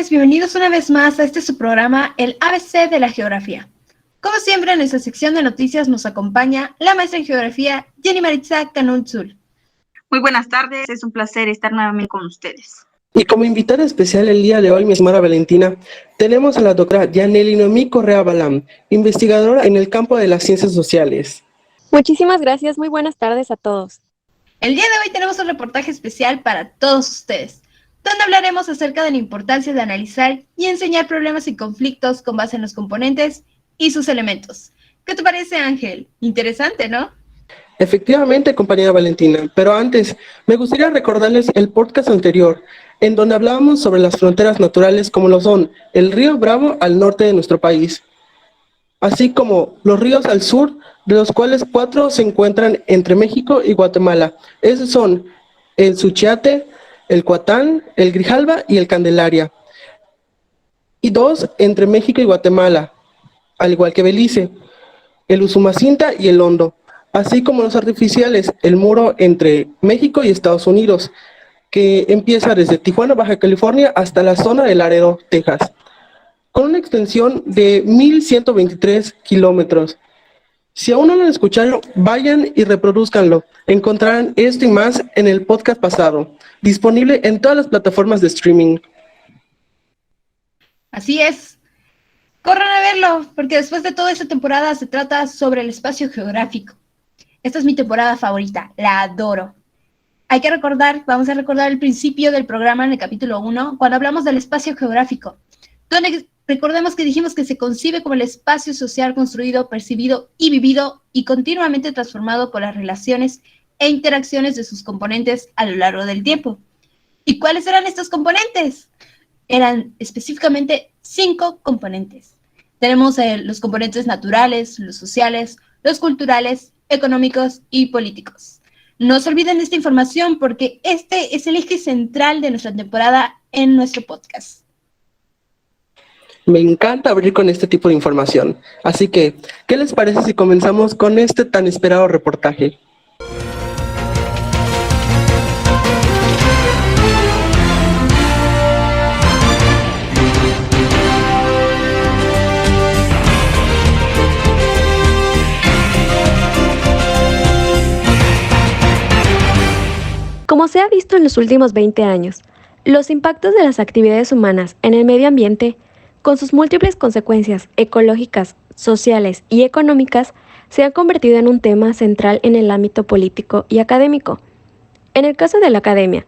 tardes, bienvenidos una vez más a su programa, el ABC de la Geografía. Como siempre, en nuestra sección de noticias nos acompaña la maestra en Geografía, Jenny Maritza Canunzul. Muy buenas tardes, es un placer estar nuevamente con ustedes. Y como invitada especial el día de hoy, mi estimada Valentina, tenemos a la doctora Yaneli Noemí Correa Balam, investigadora en el campo de las ciencias sociales. Muchísimas gracias, muy buenas tardes a todos. El día de hoy tenemos un reportaje especial para todos ustedes, donde hablaremos acerca de la importancia de analizar y enseñar problemas y conflictos con base en los componentes y sus elementos. ¿Qué te parece, Ángel? Interesante, ¿no? Efectivamente, compañera Valentina, pero antes, me gustaría recordarles el podcast anterior, en donde hablábamos sobre las fronteras naturales como lo son el río Bravo al norte de nuestro país, así como los ríos al sur, de los cuales 4 se encuentran entre México y Guatemala. Esos son el Suchiate, el Cuatán, el Grijalva y el Candelaria. Y 2 entre México y Guatemala, al igual que Belice, el Usumacinta y el Hondo, así como los artificiales, el muro entre México y Estados Unidos, que empieza desde Tijuana, Baja California, hasta la zona de Laredo, Texas, con una extensión de 1,123 kilómetros. Si aún no lo escucharon, vayan y reproduzcanlo. Encontrarán esto y más en el podcast pasado, disponible en todas las plataformas de streaming. Así es. Corran a verlo, porque después de toda esta temporada se trata sobre el espacio geográfico. Esta es mi temporada favorita, la adoro. Vamos a recordar el principio del programa en el capítulo 1, cuando hablamos del espacio geográfico, donde recordemos que dijimos que se concibe como el espacio social construido, percibido y vivido y continuamente transformado por las relaciones e interacciones de sus componentes a lo largo del tiempo. ¿Y cuáles eran estos componentes? Eran específicamente 5 componentes. Tenemos los componentes naturales, los sociales, los culturales, económicos y políticos. No se olviden de esta información porque este es el eje central de nuestra temporada en nuestro podcast. Me encanta abrir con este tipo de información. Así que, ¿qué les parece si comenzamos con este tan esperado reportaje? Como se ha visto en los últimos 20 años, los impactos de las actividades humanas en el medio ambiente, con sus múltiples consecuencias ecológicas, sociales y económicas, se han convertido en un tema central en el ámbito político y académico. En el caso de la academia,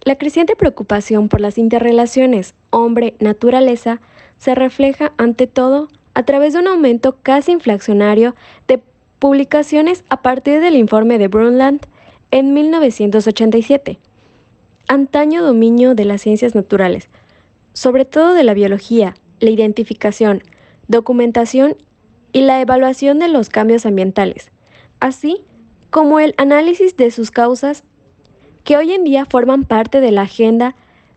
la creciente preocupación por las interrelaciones hombre-naturaleza se refleja ante todo a través de un aumento casi inflacionario de publicaciones a partir del informe de Brundtland en 1987, antaño dominio de las ciencias naturales, sobre todo de la biología, la identificación, documentación y la evaluación de los cambios ambientales, así como el análisis de sus causas, que hoy en día forman parte de la agenda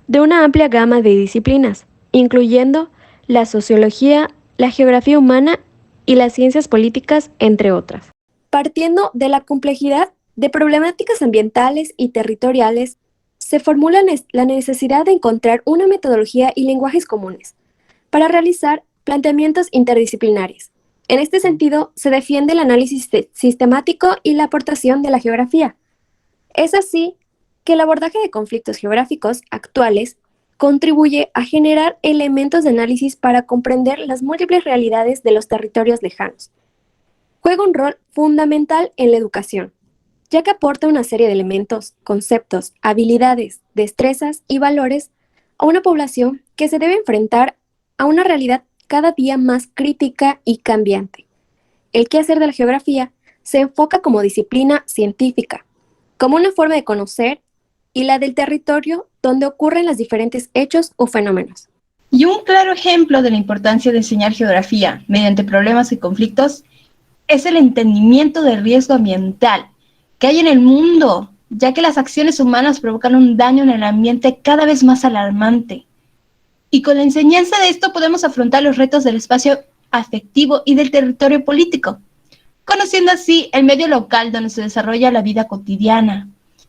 de una amplia gama de disciplinas, incluyendo la sociología, la geografía humana y las ciencias políticas, entre otras. Partiendo de la complejidad de problemáticas ambientales y territoriales, se formula la necesidad de encontrar una metodología y lenguajes comunes para realizar planteamientos interdisciplinarios. En este sentido, se defiende el análisis sistemático y la aportación de la geografía. Es así que el abordaje de conflictos geográficos actuales contribuye a generar elementos de análisis para comprender las múltiples realidades de los territorios lejanos. Juega un rol fundamental en la educación, ya que aporta una serie de elementos, conceptos, habilidades, destrezas y valores a una población que se debe enfrentar a una realidad cada día más crítica y cambiante. El quehacer de la geografía se enfoca como disciplina científica, como una forma de conocer, y la del territorio donde ocurren los diferentes hechos o fenómenos. Y un claro ejemplo de la importancia de enseñar geografía mediante problemas y conflictos es el entendimiento del riesgo ambiental que hay en el mundo, ya que las acciones humanas provocan un daño en el ambiente cada vez más alarmante. Y con la enseñanza de esto podemos afrontar los retos del espacio afectivo y del territorio político, conociendo así el medio local donde se desarrolla la vida cotidiana.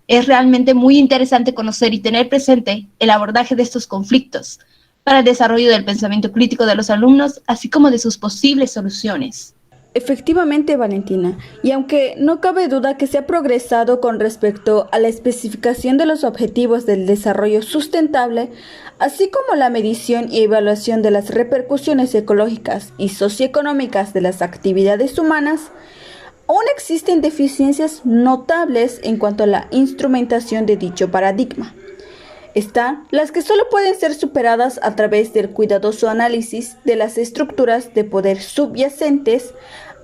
Es realmente muy interesante conocer y tener presente el abordaje de estos conflictos, para el desarrollo del pensamiento crítico de los alumnos, así como de sus posibles soluciones. Efectivamente, Valentina, y aunque no cabe duda que se ha progresado con respecto a la especificación de los objetivos del desarrollo sustentable, así como la medición y evaluación de las repercusiones ecológicas y socioeconómicas de las actividades humanas, aún existen deficiencias notables en cuanto a la instrumentación de dicho paradigma. Están las que solo pueden ser superadas a través del cuidadoso análisis de las estructuras de poder subyacentes,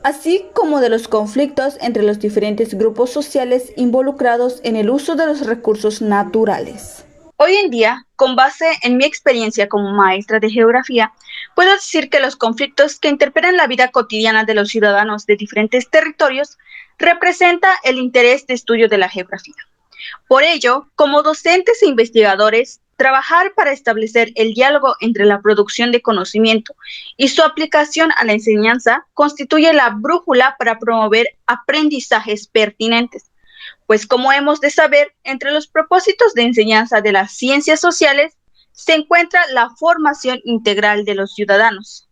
así como de los conflictos entre los diferentes grupos sociales involucrados en el uso de los recursos naturales. Hoy en día, con base en mi experiencia como maestra de geografía, puedo decir que los conflictos que interpelan la vida cotidiana de los ciudadanos de diferentes territorios representa el interés de estudio de la geografía. Por ello, como docentes e investigadores, trabajar para establecer el diálogo entre la producción de conocimiento y su aplicación a la enseñanza constituye la brújula para promover aprendizajes pertinentes. Pues como hemos de saber, entre los propósitos de enseñanza de las ciencias sociales se encuentra la formación integral de los ciudadanos.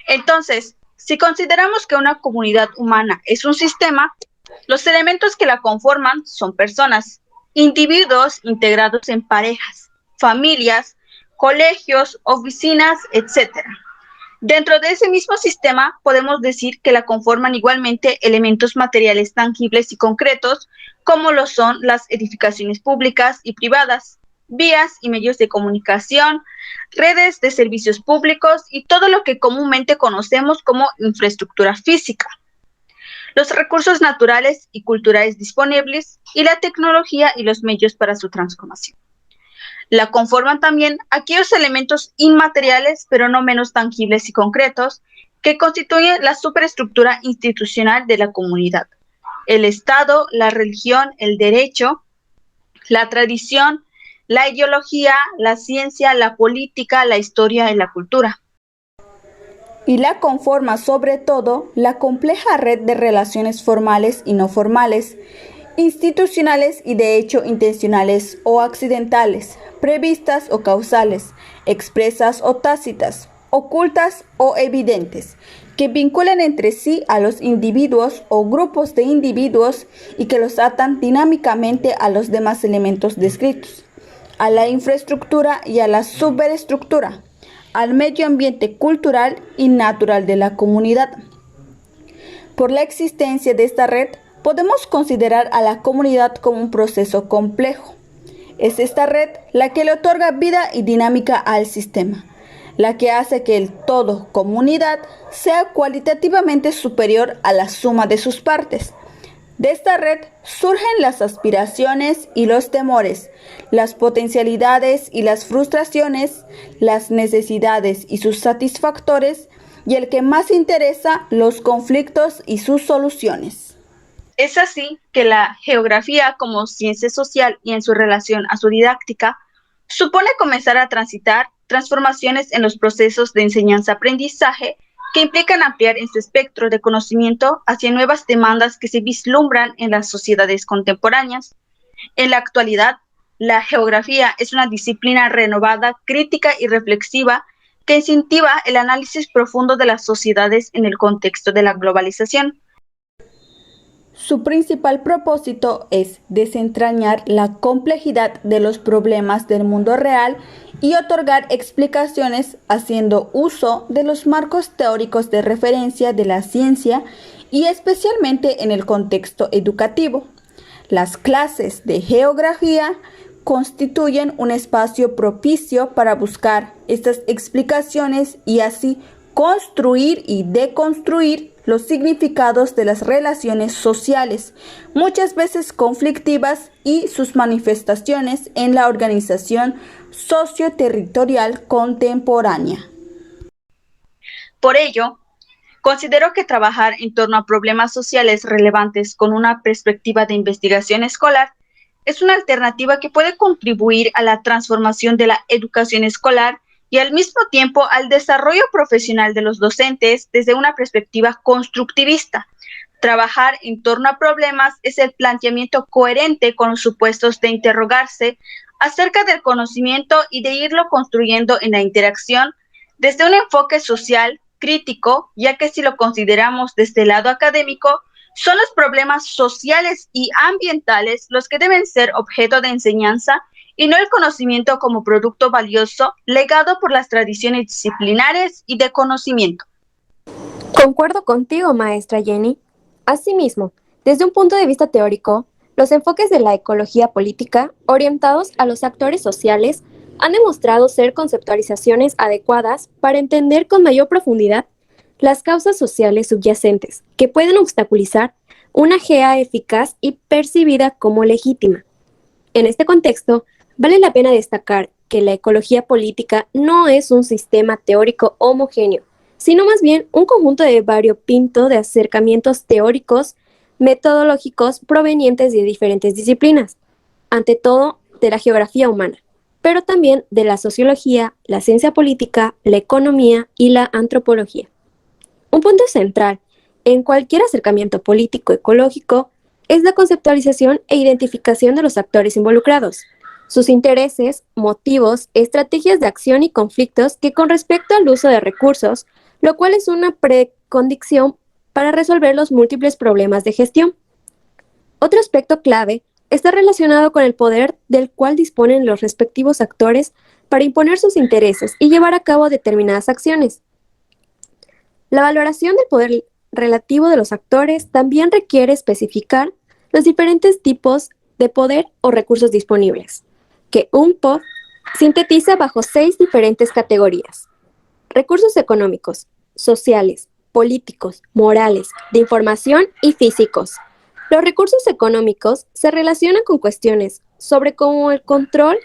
Entonces, si consideramos que una comunidad humana es un sistema, los elementos que la conforman son personas, individuos integrados en parejas, familias, colegios, oficinas, etc. Dentro de ese mismo sistema podemos decir que la conforman igualmente elementos materiales tangibles y concretos, como lo son las edificaciones públicas y privadas, vías y medios de comunicación, redes de servicios públicos y todo lo que comúnmente conocemos como infraestructura física, los recursos naturales y culturales disponibles y la tecnología y los medios para su transformación. La conforman también aquellos elementos inmateriales, pero no menos tangibles y concretos, que constituyen la superestructura institucional de la comunidad: el Estado, la religión, el derecho, la tradición, la ideología, la ciencia, la política, la historia y la cultura. Y la conforma sobre todo la compleja red de relaciones formales y no formales, institucionales y de hecho intencionales o accidentales, previstas o causales, expresas o tácitas, ocultas o evidentes, que vinculan entre sí a los individuos o grupos de individuos y que los atan dinámicamente a los demás elementos descritos, a la infraestructura y a la superestructura, al medio ambiente cultural y natural de la comunidad. Por la existencia de esta red, podemos considerar a la comunidad como un proceso complejo. Es esta red la que le otorga vida y dinámica al sistema, la que hace que el todo comunidad sea cualitativamente superior a la suma de sus partes. De esta red surgen las aspiraciones y los temores, las potencialidades y las frustraciones, las necesidades y sus satisfactores, y el que más interesa, los conflictos y sus soluciones. Es así que la geografía como ciencia social y en su relación a su didáctica supone comenzar a transitar transformaciones en los procesos de enseñanza-aprendizaje que implican ampliar en su espectro de conocimiento hacia nuevas demandas que se vislumbran en las sociedades contemporáneas. En la actualidad, la geografía es una disciplina renovada, crítica y reflexiva que incentiva el análisis profundo de las sociedades en el contexto de la globalización. Su principal propósito es desentrañar la complejidad de los problemas del mundo real y otorgar explicaciones haciendo uso de los marcos teóricos de referencia de la ciencia y especialmente en el contexto educativo. Las clases de geografía constituyen un espacio propicio para buscar estas explicaciones y así construir y deconstruir los significados de las relaciones sociales, muchas veces conflictivas, y sus manifestaciones en la organización socioterritorial contemporánea. Por ello, considero que trabajar en torno a problemas sociales relevantes con una perspectiva de investigación escolar es una alternativa que puede contribuir a la transformación de la educación escolar y al mismo tiempo al desarrollo profesional de los docentes desde una perspectiva constructivista. Trabajar en torno a problemas es el planteamiento coherente con los supuestos de interrogarse acerca del conocimiento y de irlo construyendo en la interacción desde un enfoque social, crítico, ya que si lo consideramos desde el lado académico, son los problemas sociales y ambientales los que deben ser objeto de enseñanza y no el conocimiento como producto valioso legado por las tradiciones disciplinares y de conocimiento. Concuerdo contigo, maestra Jenny. Asimismo, desde un punto de vista teórico, los enfoques de la ecología política, orientados a los actores sociales, han demostrado ser conceptualizaciones adecuadas para entender con mayor profundidad las causas sociales subyacentes que pueden obstaculizar una GEA eficaz y percibida como legítima. En este contexto, vale la pena destacar que la ecología política no es un sistema teórico homogéneo, sino más bien un conjunto de variopinto de acercamientos teóricos, metodológicos provenientes de diferentes disciplinas, ante todo de la geografía humana, pero también de la sociología, la ciencia política, la economía y la antropología. Un punto central en cualquier acercamiento político ecológico es la conceptualización e identificación de los actores involucrados, sus intereses, motivos, estrategias de acción y conflictos que con respecto al uso de recursos, lo cual es una precondición para resolver los múltiples problemas de gestión. Otro aspecto clave está relacionado con el poder del cual disponen los respectivos actores para imponer sus intereses y llevar a cabo determinadas acciones. La valoración del poder relativo de los actores también requiere especificar los diferentes tipos de poder o recursos disponibles, que un POD sintetiza bajo 6 diferentes categorías: recursos económicos, sociales, políticos, morales, de información y físicos. Los recursos económicos se relacionan con cuestiones sobre como el control,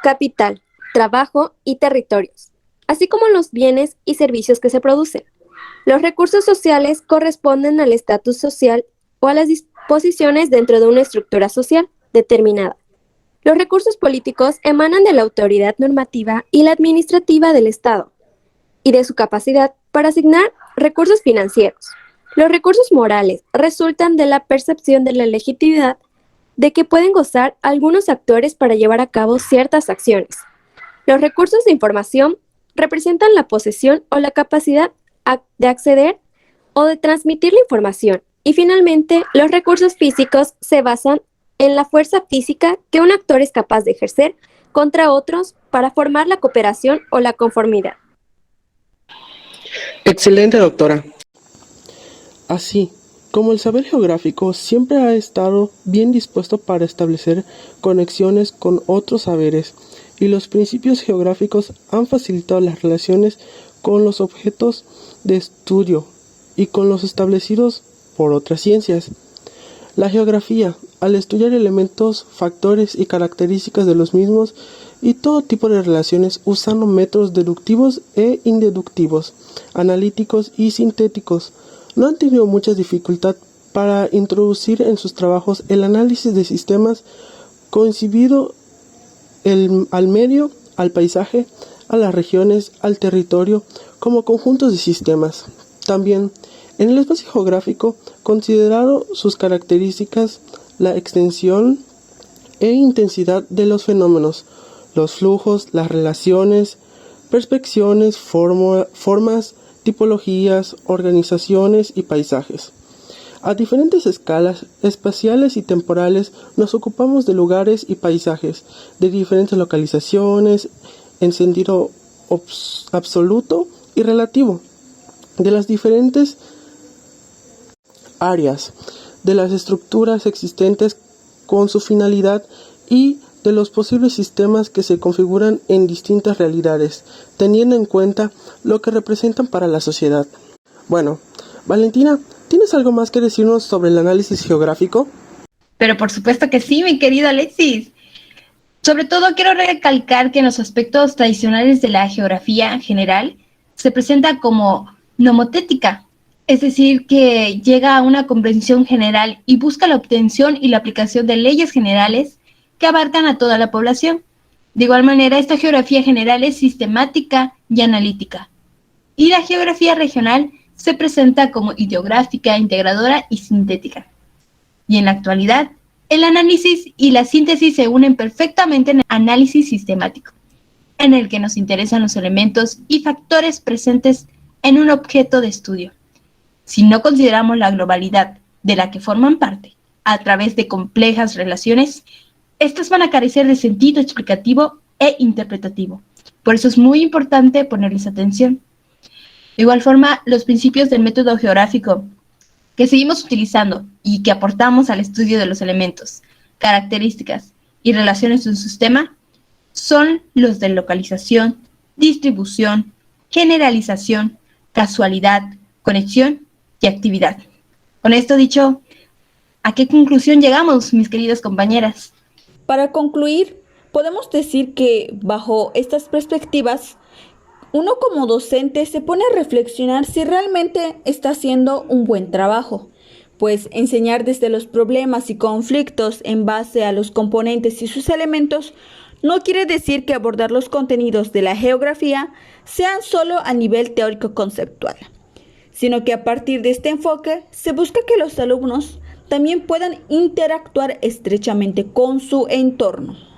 capital, trabajo y territorios, así como los bienes y servicios que se producen. Los recursos sociales corresponden al estatus social o a las disposiciones dentro de una estructura social determinada. Los recursos políticos emanan de la autoridad normativa y la administrativa del Estado y de su capacidad para asignar recursos financieros. Los recursos morales resultan de la percepción de la legitimidad de que pueden gozar algunos actores para llevar a cabo ciertas acciones. Los recursos de información representan la posesión o la capacidad de acceder o de transmitir la información. Y finalmente, los recursos físicos se basan en la fuerza física que un actor es capaz de ejercer contra otros para formar la cooperación o la conformidad. Excelente, doctora. Así, como el saber geográfico siempre ha estado bien dispuesto para establecer conexiones con otros saberes, y los principios geográficos han facilitado las relaciones con los objetos de estudio y con los establecidos por otras ciencias. La geografía, al estudiar elementos, factores y características de los mismos y todo tipo de relaciones usando métodos deductivos e inductivos, analíticos y sintéticos, no han tenido mucha dificultad para introducir en sus trabajos el análisis de sistemas concibido al medio, al paisaje, a las regiones, al territorio, como conjuntos de sistemas. También, en el espacio geográfico, consideraron sus características, la extensión e intensidad de los fenómenos, los flujos, las relaciones, perspectivas, formas, tipologías, organizaciones y paisajes. A diferentes escalas espaciales y temporales nos ocupamos de lugares y paisajes de diferentes localizaciones en sentido absoluto y relativo, de las diferentes áreas, de las estructuras existentes con su finalidad y de los posibles sistemas que se configuran en distintas realidades, teniendo en cuenta lo que representan para la sociedad. Bueno, Valentina, ¿tienes algo más que decirnos sobre el análisis geográfico? Pero por supuesto que sí, mi querido Alexis. Sobre todo quiero recalcar que en los aspectos tradicionales de la geografía general se presenta como nomotética, es decir, que llega a una comprensión general y busca la obtención y la aplicación de leyes generales que abarcan a toda la población. De igual manera, esta geografía general es sistemática y analítica. Y la geografía regional se presenta como ideográfica, integradora y sintética. Y en la actualidad, El análisis y la síntesis se unen perfectamente en el análisis sistemático, en el que nos interesan los elementos y factores presentes en un objeto de estudio. Si no consideramos la globalidad de la que forman parte a través de complejas relaciones, estas van a carecer de sentido explicativo e interpretativo. Por eso es muy importante ponerles atención. De igual forma, los principios del método geográfico que seguimos utilizando y que aportamos al estudio de los elementos, características y relaciones de un sistema son los de localización, distribución, generalización, casualidad, conexión y actividad. Con esto dicho, ¿a qué conclusión llegamos, mis queridas compañeras? Para concluir, podemos decir que bajo estas perspectivas, uno como docente se pone a reflexionar si realmente está haciendo un buen trabajo, pues enseñar desde los problemas y conflictos en base a los componentes y sus elementos no quiere decir que abordar los contenidos de la geografía sean solo a nivel teórico-conceptual, sino que a partir de este enfoque se busca que los alumnos también puedan interactuar estrechamente con su entorno.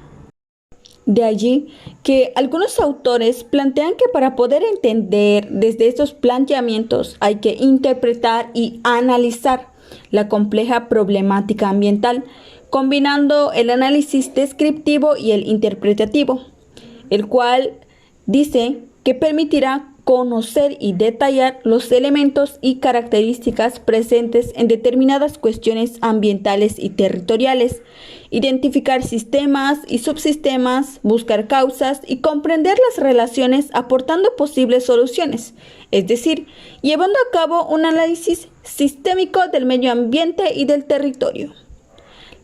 De allí que algunos autores plantean que para poder entender desde estos planteamientos hay que interpretar y analizar la compleja problemática ambiental, combinando el análisis descriptivo y el interpretativo, el cual dice que permitirá conocer y detallar los elementos y características presentes en determinadas cuestiones ambientales y territoriales, identificar sistemas y subsistemas, buscar causas y comprender las relaciones aportando posibles soluciones, es decir, llevando a cabo un análisis sistémico del medio ambiente y del territorio.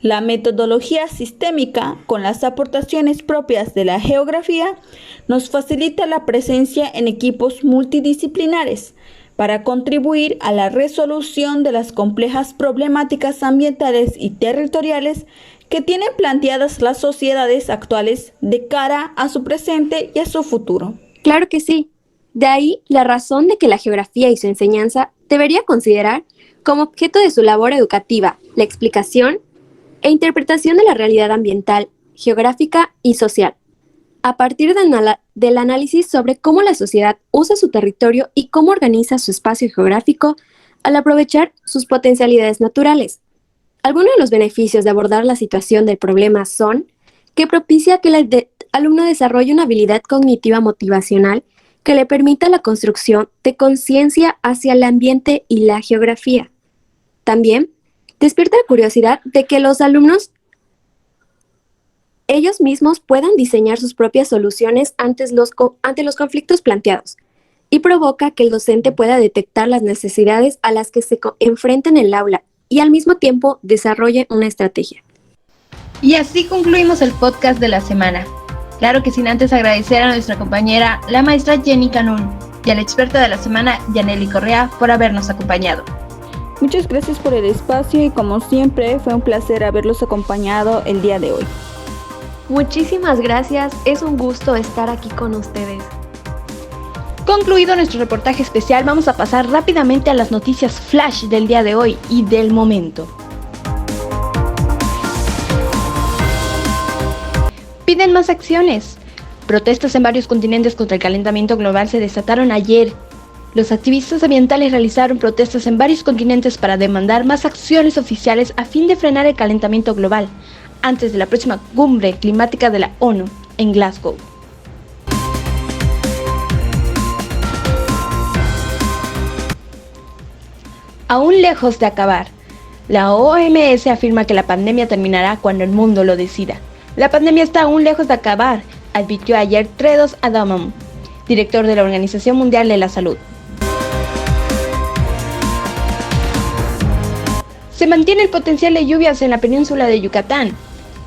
La metodología sistémica, con las aportaciones propias de la geografía, nos facilita la presencia en equipos multidisciplinares para contribuir a la resolución de las complejas problemáticas ambientales y territoriales que tienen planteadas las sociedades actuales de cara a su presente y a su futuro. Claro que sí. De ahí la razón de que la geografía y su enseñanza debería considerar como objeto de su labor educativa la explicación e interpretación de la realidad ambiental, geográfica y social, a partir del análisis sobre cómo la sociedad usa su territorio y cómo organiza su espacio geográfico al aprovechar sus potencialidades naturales. Algunos de los beneficios de abordar la situación del problema son que propicia que el alumno desarrolle una habilidad cognitiva motivacional que le permita la construcción de conciencia hacia el ambiente y la geografía. También despierta la curiosidad de que los alumnos ellos mismos puedan diseñar sus propias soluciones ante los conflictos planteados y provoca que el docente pueda detectar las necesidades a las que se enfrenta en el aula y al mismo tiempo desarrolle una estrategia. Y así concluimos el podcast de la semana. Claro que sin antes agradecer a nuestra compañera, la maestra Jenny Canún, y a la experta de la semana, Yaneli Correa, por habernos acompañado. Muchas gracias por el espacio y como siempre fue un placer haberlos acompañado el día de hoy. Muchísimas gracias, es un gusto estar aquí con ustedes. Concluido nuestro reportaje especial, vamos a pasar rápidamente a las noticias flash del día de hoy y del momento. Piden más acciones. Protestas en varios continentes contra el calentamiento global se desataron ayer. Los activistas ambientales realizaron protestas en varios continentes para demandar más acciones oficiales a fin de frenar el calentamiento global, antes de la próxima cumbre climática de la ONU en Glasgow. Aún lejos de acabar, la OMS afirma que la pandemia terminará cuando el mundo lo decida. La pandemia está aún lejos de acabar, advirtió ayer Tedros Adhanom, director de la Organización Mundial de la Salud. Se mantiene el potencial de lluvias en la península de Yucatán.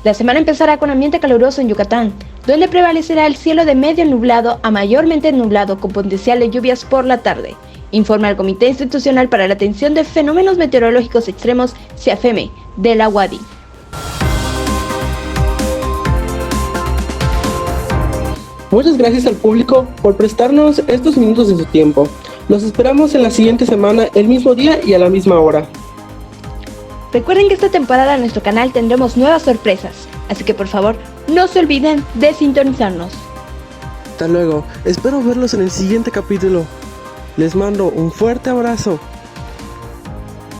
La semana empezará con ambiente caluroso en Yucatán, donde prevalecerá el cielo de medio nublado a mayormente nublado con potencial de lluvias por la tarde, informa el Comité Institucional para la Atención de Fenómenos Meteorológicos Extremos, CIAFEME, de la UADY. Muchas gracias al público por prestarnos estos minutos de su tiempo. Los esperamos en la siguiente semana, el mismo día y a la misma hora. Recuerden que esta temporada en nuestro canal tendremos nuevas sorpresas, así que por favor no se olviden de sintonizarnos. Hasta luego, espero verlos en el siguiente capítulo. Les mando un fuerte abrazo.